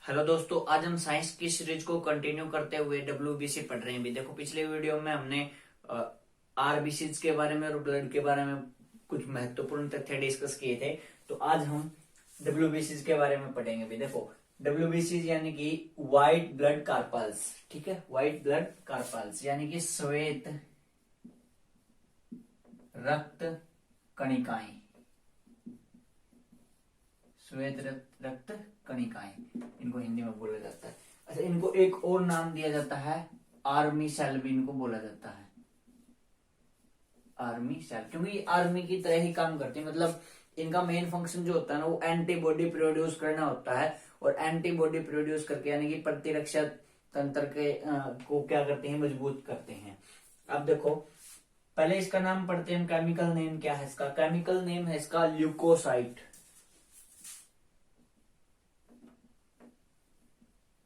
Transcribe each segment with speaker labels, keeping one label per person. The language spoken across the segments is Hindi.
Speaker 1: हेलो दोस्तों, आज हम साइंस की सीरीज को कंटिन्यू करते हुए डब्ल्यूबीसी पढ़ रहे हैं। भी देखो, पिछले वीडियो में हमने आरबीसीज के बारे में और ब्लड के बारे में कुछ महत्वपूर्ण तथ्य डिस्कस किए थे। तो आज हम डब्ल्यूबीसीज के बारे में पढ़ेंगे। भी देखो, डब्ल्यूबीसीज यानी कि व्हाइट ब्लड कार्पल्स। ठीक है, व्हाइट ब्लड कार्पल्स यानी कि श्वेत रक्त कणिकाएं। श्वेत रक्त कणिकाएं, इनको हिंदी में बोला जाता है। अच्छा, इनको एक और नाम दिया जाता है, आर्मी सेल भी इनको बोला जाता है। आर्मी सेल, क्योंकि ये आर्मी की तरह ही काम करते हैं। मतलब इनका मेन फंक्शन जो होता है ना, वो एंटीबॉडी प्रोड्यूस करना होता है। और एंटीबॉडी प्रोड्यूस करके यानी कि प्रतिरक्षा तंत्र के को क्या करते हैं, मजबूत करते हैं। अब देखो, पहले इसका नाम पढ़ते हैं। केमिकल नेम क्या है इसका? केमिकल नेम है इसका ल्यूकोसाइट।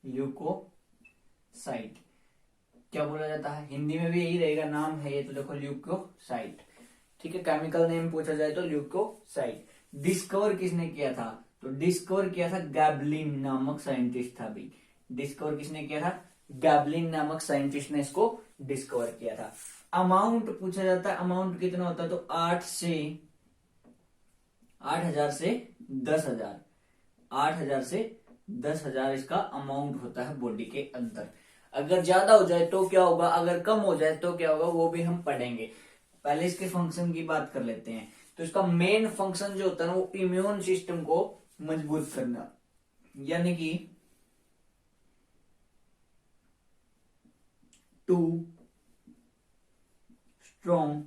Speaker 1: ल्यूकोसाइट क्या बोला जाता है? हिंदी में भी यही रहेगा, नाम है ये। तो देखो, ल्यूकोसाइट। ठीक है, केमिकल नेम पूछा जाए तो ल्यूकोसाइट। डिस्कवर किसने किया था? तो डिस्कवर किया था गैबलिन नामक साइंटिस्ट था। भी डिस्कवर किसने किया था? गैबलिन नामक साइंटिस्ट ने इसको डिस्कवर किया था। अमाउंट पूछा जाता है, अमाउंट कितना होता है? तो 8,000 से 10,000। 8,000 से 10,000 इसका अमाउंट होता है बॉडी के अंदर। अगर ज्यादा हो जाए तो क्या होगा, अगर कम हो जाए तो क्या होगा, वो भी हम पढ़ेंगे। पहले इसके फंक्शन की बात कर लेते हैं। तो इसका मेन फंक्शन जो होता है ना, वो इम्यून सिस्टम को मजबूत करना, यानी कि टू स्ट्रॉन्ग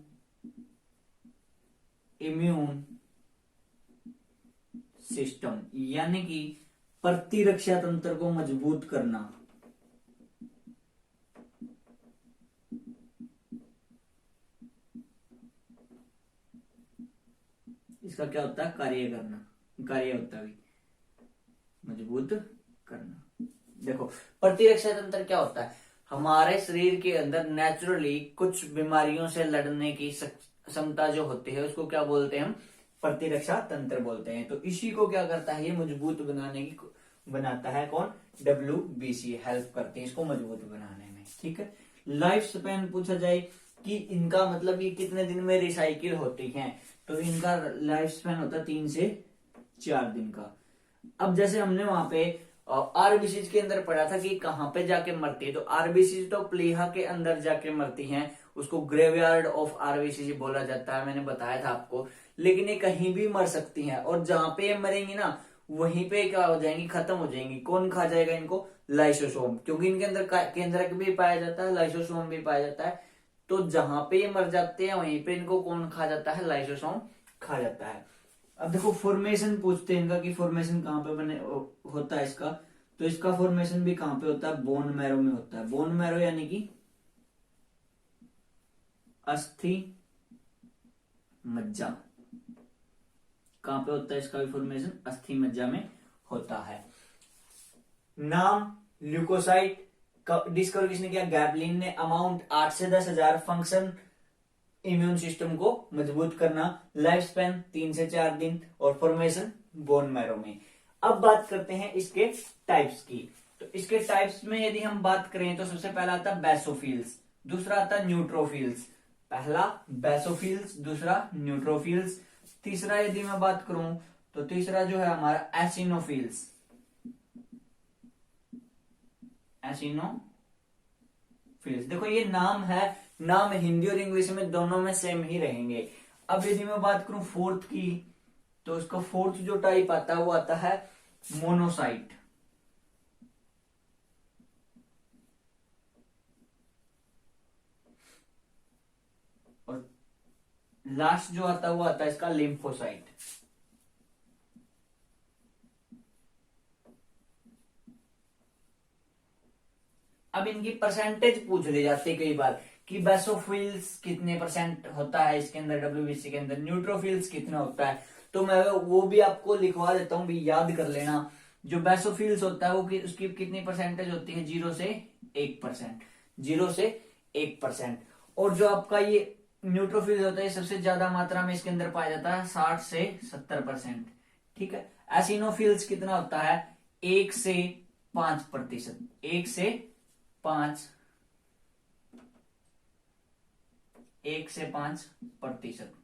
Speaker 1: इम्यून सिस्टम, यानी कि प्रतिरक्षा तंत्र को मजबूत करना। इसका क्या होता है? कार्य करना, कार्य होता है मजबूत करना। देखो, प्रतिरक्षा तंत्र क्या होता है? हमारे शरीर के अंदर नेचुरली कुछ बीमारियों से लड़ने की क्षमता जो होती है, उसको क्या बोलते हैं हम? प्रतिरक्षा तंत्र बोलते हैं। तो इसी को क्या करता है, ये मजबूत बनाने की बनाता है कौन? डब्ल्यूबीसी हेल्प करते हैं इसको मजबूत बनाने में। ठीक है, लाइफ स्पैन पूछा जाए कि इनका मतलब ये कितने दिन में रिसाइकिल होती हैं, तो इनका लाइफ स्पैन होता है 3 से 4 दिन का। अब जैसे हमने वहां पे आरबीसीज के अंदर पढ़ा था कि कहाँ पे जाके मरती है, तो आरबीसीज तो प्लीहा के अंदर जाके मरती हैं। उसको ग्रेवयार्ड ऑफ आरबीसीज बोला जाता है, मैंने बताया था आपको। लेकिन ये कहीं भी मर सकती हैं, और जहां पे ये मरेंगी ना, वहीं पे क्या हो जाएंगी? खत्म हो जाएंगी। कौन खा जाएगा इनको? लाइसोसोम, क्योंकि इनके अंदर केंद्रक भी पाया जाता है, लाइसोसोम भी पाया जाता है। तो जहां पे ये मर जाते हैं, वहीं पे इनको कौन खा जाता है? लाइसोसोम खा जाता है। अब देखो, फॉर्मेशन पूछते हैं इनका कि फॉर्मेशन कहाँ पे बने होता है इसका। तो इसका फॉर्मेशन भी कहाँ पे होता है? बोन मैरो में होता है। बोन मैरो यानी कि अस्थि मज्जा। कहां पे होता है इसका भी फॉर्मेशन? अस्थि मज्जा में होता है। नाम ल्यूकोसाइट। डिस्कवर किसने किया? गैबलिन ने। अमाउंट 8 से 10,000। फंक्शन इम्यून सिस्टम को मजबूत करना। लाइफ स्पैन 3 से 4 दिन। और फॉर्मेशन बोन मैरो में। अब बात करते हैं इसके टाइप्स की। तो इसके टाइप्स में यदि हम बात करें तो सबसे पहला आता है बेसोफिल्स, दूसरा आता है न्यूट्रोफिल्स। पहला बेसोफिल्स, दूसरा न्यूट्रोफिल्स। तीसरा यदि मैं बात करूं तो तीसरा जो है हमारा एसिनोफिल्स। एसिनोफिल्स, देखो ये नाम है, नाम हिंदी और इंग्लिश में दोनों में सेम ही रहेंगे। अब यदि मैं बात करूं फोर्थ की, तो उसका फोर्थ जो टाइप आता है वो आता है मोनोसाइट। और लास्ट जो आता है वो आता है इसका लिम्फोसाइट। अब इनकी परसेंटेज पूछ ली जाती है कई बार कि बेसोफिल्स कितने परसेंट होता है इसके अंदर, डब्ल्यूबीसी के अंदर न्यूट्रोफिल्स कितना होता है। तो मैं वो भी आपको लिखवा देता हूं, भी याद कर लेना। जो बेसोफिल्स होता है वो उसकी कितनी परसेंटेज होती है? 0 से 1%। 0 से 1%। और जो आपका ये न्यूट्रोफिल्स होता है, सबसे ज्यादा मात्रा में इसके अंदर पाया जाता है 60 से 70%। ठीक है, एसिनोफिल्स कितना होता है? 1 से 5%, 1 से 5%।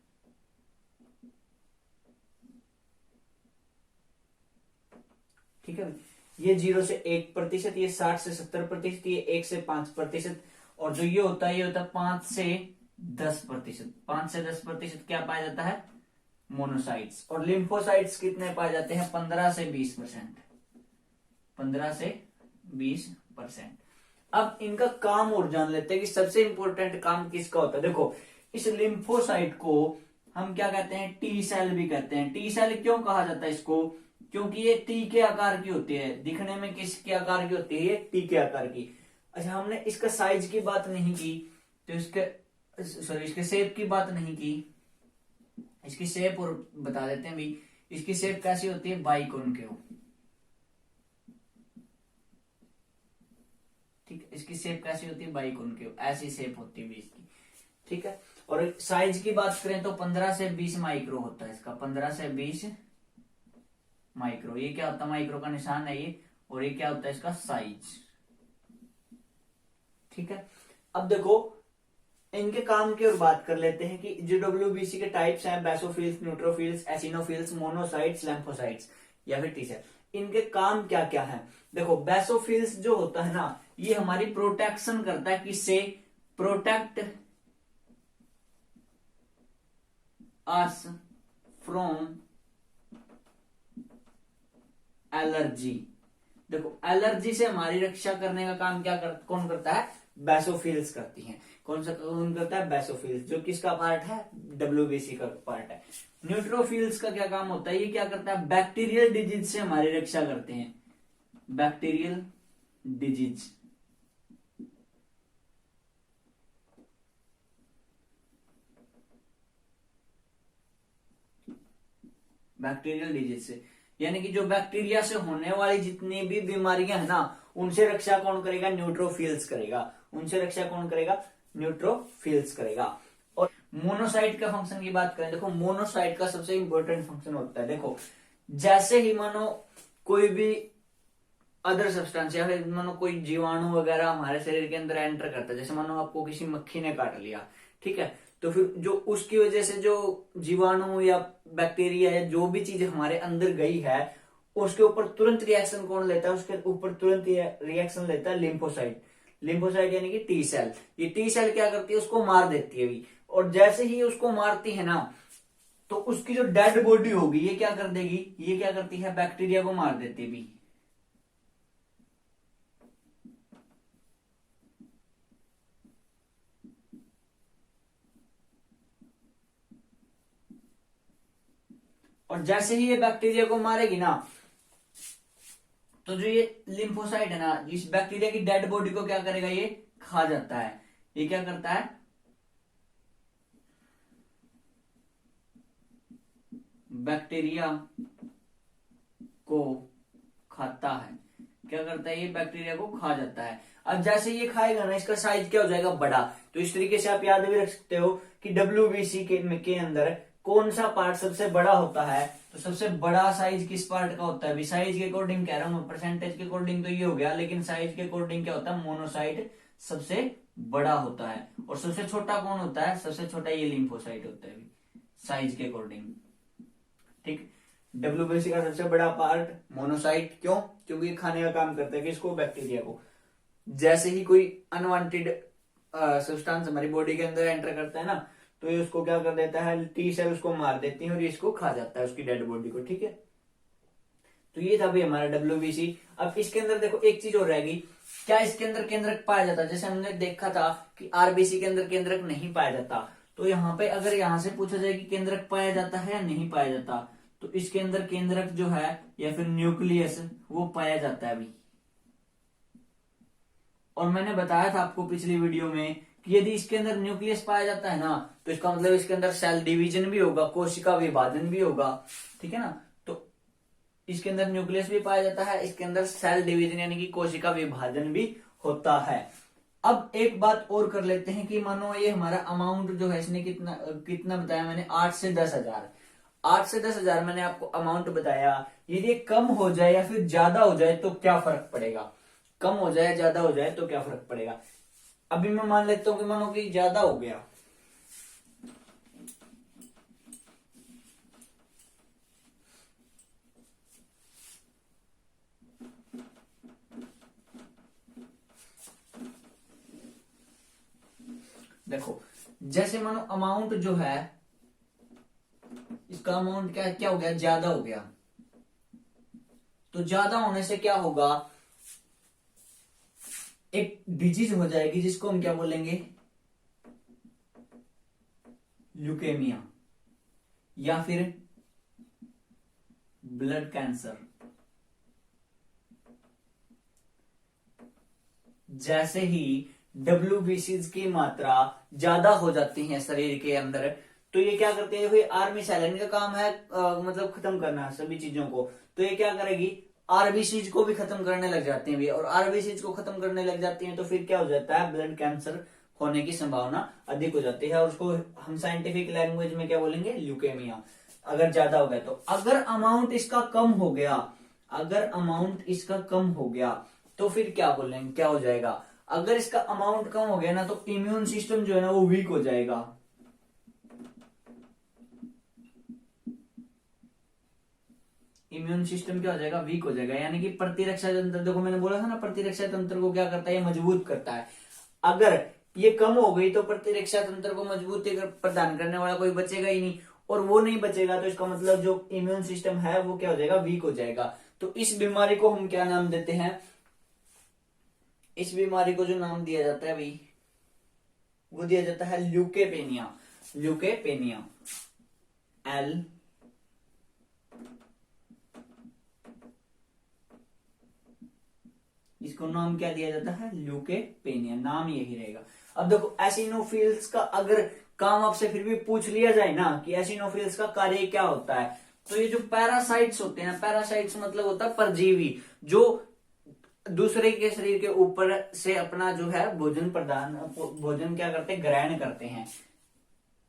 Speaker 1: ठीक है, ये 0 से 1%, ये 60 से 70%, ये 1 से 5%, और जो ये होता है 5 से 10%। 5 से 10% क्या पाया जाता है? मोनोसाइट्स। और लिम्फोसाइट्स कितने पाए जाते हैं? 15 से 20%। 15 से 20%। अब इनका काम और जान लेते हैं कि सबसे इंपॉर्टेंट काम किसका होता है। देखो, इस लिम्फोसाइट को हम क्या कहते हैं? टी सेल भी कहते हैं। टी सेल क्यों कहा जाता है इसको? क्योंकि ये टी के आकार की होती है। दिखने में किसके आकार की होती है? ये टी के आकार की। अच्छा, हमने इसका साइज की बात नहीं की, तो इसके शेप की बात नहीं की। इसकी शेप और बता देते हैं भी। इसकी शेप कैसी होती है? बाइकॉनकेव। ठीक है, इसकी शेप कैसी होती है? बाइकॉनकेव, ऐसी शेप होती है इसकी। ठीक है, और साइज की बात करें तो 15 से 20 माइक्रो होता है इसका। 15 से 20 माइक्रो। ये क्या होता है? माइक्रो का निशान है ये। और ये क्या होता है? इसका साइज। ठीक है, अब देखो इनके काम की और बात कर लेते हैं कि जो डब्ल्यूबीसी के टाइप्स हैं, basophils, neutrophils, eosinophils, monocytes, lymphocytes या फिर टी सेल, इनके काम क्या क्या है? देखो, बेसोफिल्स जो होता है ना, ये हमारी प्रोटेक्शन करता है। किससे? Protect us from allergy. देखो, एलर्जी से हमारी रक्षा करने का काम कौन करता है? बेसोफिल्स करती हैं। कौन करता है? बेसोफिल्स, जो किसका पार्ट है? डब्ल्यूबीसी का पार्ट है। न्यूट्रोफिल्स का क्या काम होता है? ये क्या करता है? बैक्टीरियल डिजीज से हमारी रक्षा करते हैं। Bacterial disease. बैक्टीरियल डिजीज से, यानी कि जो बैक्टीरिया से होने वाली जितनी भी बीमारियां है ना, उनसे रक्षा कौन करेगा? न्यूट्रोफिल्स करेगा। उनसे रक्षा कौन करेगा? न्यूट्रोफिल्स करेगा। और मोनोसाइट का फंक्शन की बात करें, देखो मोनोसाइट का सबसे इंपॉर्टेंट फंक्शन होता है, देखो जैसे ही मानो कोई भी अदर सब्सटेंस या फिर मानो कोई जीवाणु वगैरह हमारे शरीर के अंदर एंटर करता है, जैसे मानो आपको किसी मक्खी ने काट लिया, ठीक है, तो फिर जो उसकी वजह से जो जीवाणु या बैक्टीरिया या जो भी चीज हमारे अंदर गई है, उसके ऊपर तुरंत रिएक्शन कौन लेता है? उसके ऊपर तुरंत रिएक्शन लेता है लिम्फोसाइट। लिम्फोसाइट यानी कि टी सेल। ये टी सेल क्या करती है? उसको मार देती है भी। और जैसे ही उसको मारती है ना, तो उसकी जो डेड बॉडी होगी ये क्या कर देगी? ये क्या करती है? बैक्टीरिया को मार देती है भी। और जैसे ही ये बैक्टीरिया को मारेगी ना, तो जो ये लिम्फोसाइट है ना, इस बैक्टीरिया की डेड बॉडी को क्या करेगा? ये खा जाता है। ये क्या करता है? बैक्टीरिया को खाता है। क्या करता है? ये बैक्टीरिया को खा जाता है। अब जैसे ये खाएगा ना, इसका साइज क्या हो जाएगा? बड़ा। तो इस तरीके से आप याद भी रख सकते हो कि डब्ल्यूबीसी के अंदर कौन सा पार्ट सबसे बड़ा होता है? तो सबसे बड़ा साइज किस पार्ट का होता है? अभी साइज के अकॉर्डिंग कह रहा हूं, परसेंटेज के अकॉर्डिंग तो ये हो गया, लेकिन साइज के अकॉर्डिंग क्या होता है? मोनोसाइट सबसे बड़ा होता है। और सबसे छोटा कौन होता है? सबसे छोटा ये लिम्फोसाइट होता है साइज के अकॉर्डिंग। ठीक, डब्ल्यूबीसी का सबसे बड़ा पार्ट मोनोसाइट। क्यों? क्योंकि ये खाने का काम करता है किसको? बैक्टीरिया को। जैसे ही कोई अनवांटेड सब्सटेंस हमारी बॉडी के अंदर एंटर करता है ना, तो ये उसको क्या कर देता है? टी सेल उसको मार देती है और ये इसको खा जाता है, उसकी डेड बॉडी को। ठीक है, तो ये था भी हमारा डब्ल्यूबीसी। अब इसके अंदर देखो एक चीज और रहेगी, क्या इसके अंदर केंद्रक पाया जाता है? जैसे हमने देखा था कि आरबीसी के अंदर केंद्रक नहीं पाया जाता, तो यहाँ पे अगर यहाँ से पूछा जाए कि केंद्रक पाया जाता है या नहीं पाया जाता, तो इसके अंदर केंद्रक जो है या फिर न्यूक्लियस वो पाया जाता है अभी। और मैंने बताया था आपको पिछली वीडियो में कि यदि इसके अंदर न्यूक्लियस पाया जाता है ना, तो इसका मतलब इसके अंदर सेल डिवीजन भी होगा, कोशिका विभाजन भी होगा। ठीक है ना, तो इसके अंदर न्यूक्लियस भी पाया जाता है, इसके अंदर सेल डिवीजन यानी कि कोशिका विभाजन भी होता है। अब एक बात और कर लेते हैं कि मानो ये हमारा अमाउंट जो है, इसने कितना बताया मैंने? 8 से 10,000। 8 से 10 हजार मैंने आपको अमाउंट बताया, यदि ये कम हो जाए या फिर ज्यादा हो जाए तो क्या फर्क पड़ेगा, कम हो जाए ज्यादा हो जाए तो क्या फर्क पड़ेगा। अभी मैं मान लेता हूं कि मानो कि ज्यादा हो गया, देखो जैसे मानो अमाउंट जो है, इसका अमाउंट क्या क्या हो गया, ज्यादा हो गया, तो ज्यादा होने से क्या होगा, एक डिजीज हो जाएगी जिसको हम क्या बोलेंगे, ल्यूकेमिया या फिर ब्लड कैंसर। जैसे ही डब्ल्यूबीसीज की मात्रा ज्यादा हो जाती है शरीर के अंदर, तो ये क्या करते हैं, भाई आर्मी सेल, इनका काम है मतलब खत्म करना सभी चीजों को, तो ये क्या करेगी, आरबीसीज को भी खत्म करने लग जाते हैं, और आरबीसीज को खत्म करने लग जाती हैं तो फिर क्या हो जाता है, ब्लड कैंसर होने की संभावना अधिक हो जाती है, और उसको हम साइंटिफिक लैंग्वेज में क्या बोलेंगे, ल्यूकेमिया, अगर ज्यादा हो गया तो। अगर अमाउंट इसका कम हो गया, अगर अमाउंट इसका कम हो गया तो फिर क्या बोलेंगे, क्या हो जाएगा, अगर इसका अमाउंट कम हो गया ना तो इम्यून सिस्टम जो है ना वो वीक हो जाएगा। इम्यून सिस्टम क्या हो जाएगा, वीक हो जाएगा, यानी कि प्रतिरक्षा तंत्र, देखो मैंने बोला था ना प्रतिरक्षा तंत्र को क्या करता है, ये मजबूत करता है। अगर ये कम हो गई तो प्रतिरक्षा तंत्र को मजबूती प्रदान करने वाला कोई बचेगा ही नहीं, और वो नहीं बचेगा तो इसका मतलब जो इम्यून सिस्टम है वो क्या हो जाएगा, वीक हो जाएगा। तो इस बीमारी को हम क्या नाम देते हैं, इस बीमारी को जो नाम दिया जाता है भाई, वो दिया जाता है ल्यूकेपेनिया। ल्यूकेपेनिया, एल इसको नाम क्या दिया जाता है, ल्यूकेपेनिया, नाम यही रहेगा। अब देखो एसिनोफिल्स का अगर काम आपसे फिर भी पूछ लिया जाए ना कि एसिनोफिल्स का कार्य क्या होता है, तो ये जो पैरासाइट्स होते हैं, पैरासाइट्स मतलब होता है परजीवी, जो दूसरे के शरीर के ऊपर से अपना जो है भोजन क्या करते हैं, ग्रहण करते हैं।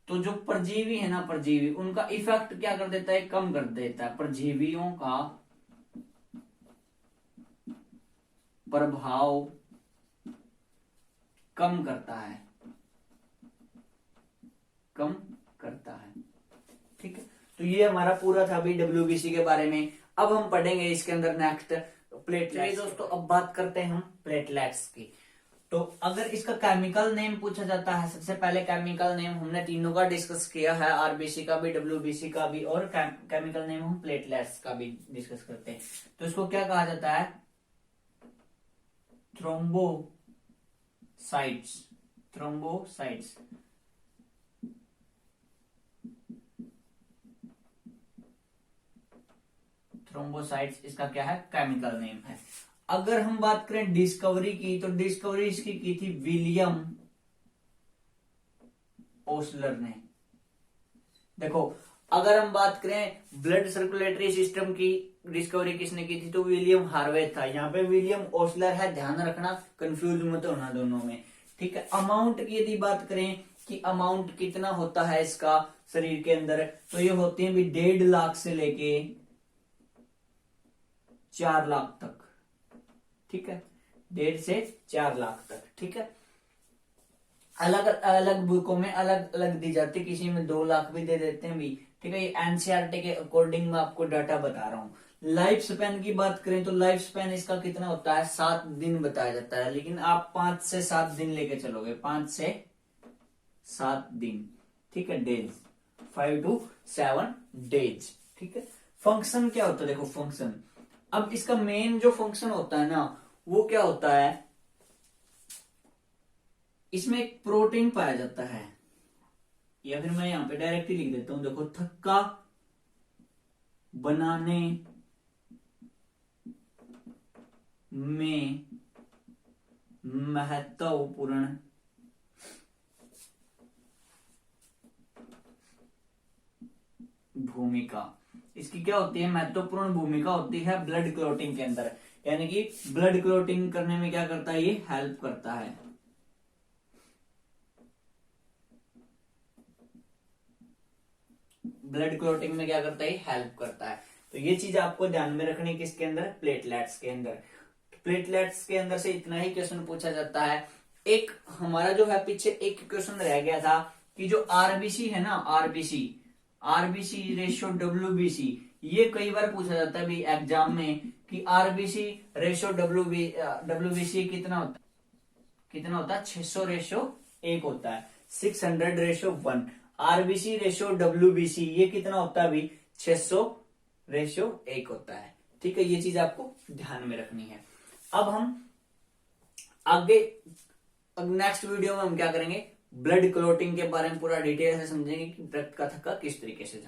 Speaker 1: तो जो परजीवी है ना, परजीवी उनका इफेक्ट क्या कर देता है, कम कर देता है, परजीवियों का प्रभाव कम करता है, कम करता है, ठीक है। तो ये हमारा पूरा था अभी डब्ल्यूबीसी के बारे में। अब हम पढ़ेंगे इसके अंदर नेक्स्ट प्लेटलेट्स। दोस्तों अब बात करते हैं हम प्लेटलेट्स की। तो अगर इसका केमिकल नेम पूछा जाता है, सबसे पहले केमिकल नेम हमने तीनों का डिस्कस किया है, आरबीसी का भी, डब्ल्यूबीसी का भी, और केमिकल नेम हम प्लेटलेट्स का भी डिस्कस करते हैं। तो इसको क्या कहा जाता है, थ्रोम्बोसाइट्स, थ्रोम्बोसाइट्स। थ्रोम्बोसाइट्स इसका क्या है, केमिकल नेम है। अगर हम बात करें डिस्कवरी की, तो डिस्कवरी इसकी की थी विलियम ओसलर ने। देखो अगर हम बात करें ब्लड सर्कुलेटरी सिस्टम की डिस्कवरी किसने की थी, तो विलियम हार्वे था। यहाँ पे विलियम ओसलर है, ध्यान रखना, कंफ्यूज मत होना दोनों में, ठीक है। अमाउंट की यदि बात करें कि अमाउंट कितना होता है इसका शरीर के अंदर, तो ये होते हैं भी 1.5 लाख से लेके 4 लाख तक, ठीक है, 1.5 से 4 लाख तक, ठीक है। अलग अलग बुकों में अलग अलग दी जाती है, किसी में 2 लाख भी दे देते हैं भी, ठीक है। ये एनसीईआरटी के अकॉर्डिंग मैं आपको डाटा बता रहा हूँ। लाइफ स्पैन की बात करें तो लाइफ स्पैन इसका कितना होता है, 7 दिन बताया जाता है, लेकिन आप 5 से 7 दिन लेके चलोगे, 5 से 7 दिन, ठीक है, डेज, 5 to 7 डेज, ठीक है। फंक्शन क्या होता है, देखो फंक्शन, अब इसका मेन जो फंक्शन होता है ना वो क्या होता है, इसमें एक प्रोटीन पाया जाता है, या फिर मैं यहां पे डायरेक्टली लिख देता हूं, देखो थक्का बनाने में महत्वपूर्ण भूमिका, इसकी क्या होती है, महत्वपूर्ण भूमिका होती है ब्लड क्लॉटिंग के अंदर, यानी कि ब्लड क्लॉटिंग करने में क्या करता है, ये हेल्प करता है। ब्लड क्लॉटिंग में क्या करता है, हेल्प करता है। तो ये चीज आपको ध्यान में रखनी है किसके अंदर, प्लेटलेट्स के अंदर। प्लेटलेट्स के अंदर से इतना ही क्वेश्चन पूछा जाता है। एक हमारा जो है पीछे एक क्वेश्चन रह गया था कि जो आरबीसी है ना, आरबीसी रेशियो डब्ल्यूबीसी, ये कई बार पूछा जाता है भी एग्जाम में कि आरबीसी रेशियो डब्ल्यूबीसी कितना होता है 600:1 होता है, 600:1। आरबीसी रेशियो डब्ल्यूबीसी ये कितना होता है अभी, 600:1 होता है। ठीक है, ये चीज आपको ध्यान में रखनी है। अब हम आगे नेक्स्ट वीडियो में हम क्या करेंगे, ब्लड क्लॉटिंग के बारे में पूरा डिटेल से समझेंगे कि रक्त का थक्का किस तरीके से